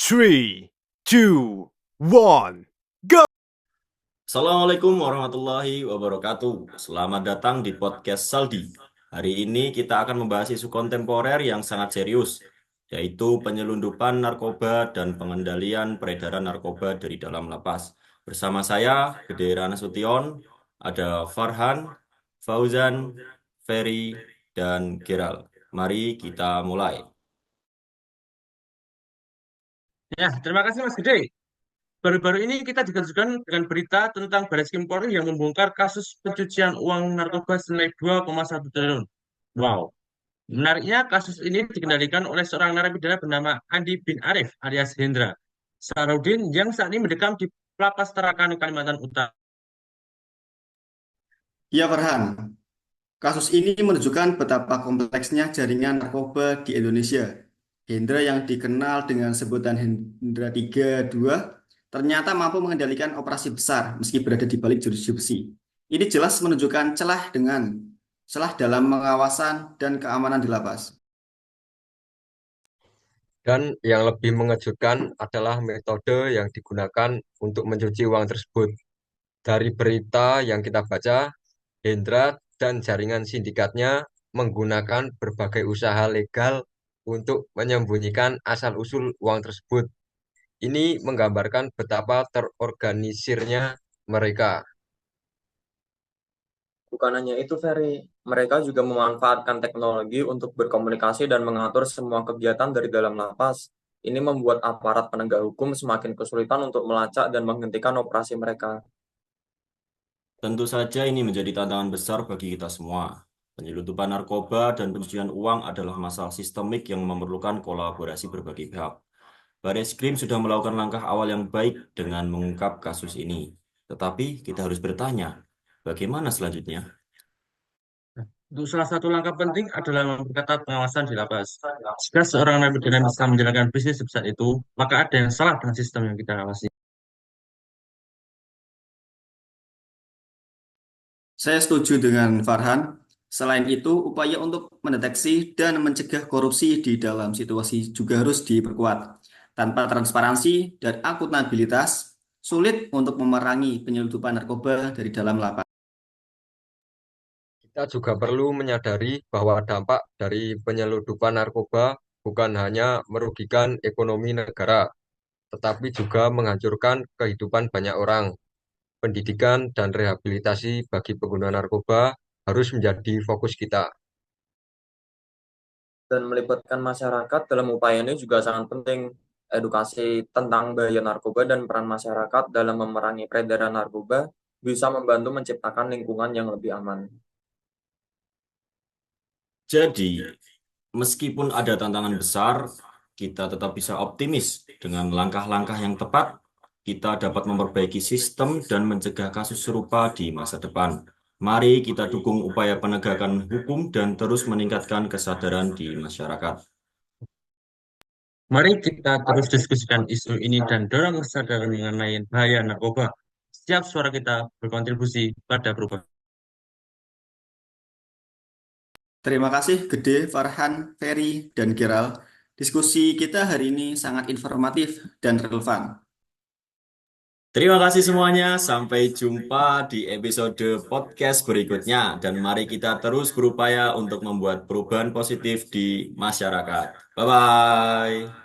3, 2, 1, go! Assalamualaikum warahmatullahi wabarakatuh. Selamat datang di podcast Saldi. Hari ini kita akan membahas isu kontemporer yang sangat serius, yaitu penyelundupan narkoba dan pengendalian peredaran narkoba dari dalam lapas. Bersama saya, Gede Nasution, ada Farhan, Fauzan, Ferry, dan Geral. Mari kita mulai. Ya, terima kasih Mas Gede. Baru-baru ini kita dikejutkan dengan berita tentang Baris Krim Polri yang membongkar kasus pencucian uang narkoba senilai 2,1 triliun. Wow. Menariknya, kasus ini dikendalikan oleh seorang narapidana bernama Andi bin Arif alias Hendra Sarudin yang saat ini mendekam di Lapas Tarakan, Kalimantan Utara. Ya Farhan, kasus ini menunjukkan betapa kompleksnya jaringan narkoba di Indonesia. Hendra yang dikenal dengan sebutan Hendra 32 ternyata mampu mengendalikan operasi besar meski berada di balik jeruji besi. Ini jelas menunjukkan celah dalam pengawasan dan keamanan di lapas. Dan yang lebih mengejutkan adalah metode yang digunakan untuk mencuci uang tersebut. Dari berita yang kita baca, Hendra dan jaringan sindikatnya menggunakan berbagai usaha legal untuk menyembunyikan asal-usul uang tersebut. Ini menggambarkan betapa terorganisirnya mereka. Bukan hanya itu, Ferry. Mereka juga memanfaatkan teknologi untuk berkomunikasi dan mengatur semua kegiatan dari dalam lapas. Ini membuat aparat penegak hukum semakin kesulitan untuk melacak dan menghentikan operasi mereka. Tentu saja ini menjadi tantangan besar bagi kita semua. Penyelundupan narkoba dan pencucian uang adalah masalah sistemik yang memerlukan kolaborasi berbagai pihak. Bareskrim sudah melakukan langkah awal yang baik dengan mengungkap kasus ini. Tetapi kita harus bertanya, bagaimana selanjutnya? Untuk salah satu langkah penting adalah memperketat pengawasan di lapas. Jika seorang narapidana bisa menjalankan bisnis sebesar itu, maka ada yang salah dengan sistem yang kita awasi. Saya setuju dengan Farhan. Selain itu, upaya untuk mendeteksi dan mencegah korupsi di dalam situasi juga harus diperkuat. Tanpa transparansi dan akuntabilitas, sulit untuk memerangi penyelundupan narkoba dari dalam lapas. Kita juga perlu menyadari bahwa dampak dari penyelundupan narkoba bukan hanya merugikan ekonomi negara, tetapi juga menghancurkan kehidupan banyak orang. Pendidikan dan rehabilitasi bagi pengguna narkoba harus menjadi fokus kita. Dan melibatkan masyarakat dalam upaya ini juga sangat penting. Edukasi tentang bahaya narkoba dan peran masyarakat dalam memerangi peredaran narkoba bisa membantu menciptakan lingkungan yang lebih aman. Jadi, meskipun ada tantangan besar, kita tetap bisa optimis. Dengan langkah-langkah yang tepat, kita dapat memperbaiki sistem dan mencegah kasus serupa di masa depan. Mari kita dukung upaya penegakan hukum dan terus meningkatkan kesadaran di masyarakat. Mari kita terus diskusikan isu ini dan dorong kesadaran mengenai bahaya narkoba. Setiap suara kita berkontribusi pada perubahan. Terima kasih Gede, Farhan, Ferry, dan Geral. Diskusi kita hari ini sangat informatif dan relevan. Terima kasih semuanya. Sampai jumpa di episode podcast berikutnya. Dan mari kita terus berupaya untuk membuat perubahan positif di masyarakat. Bye-bye.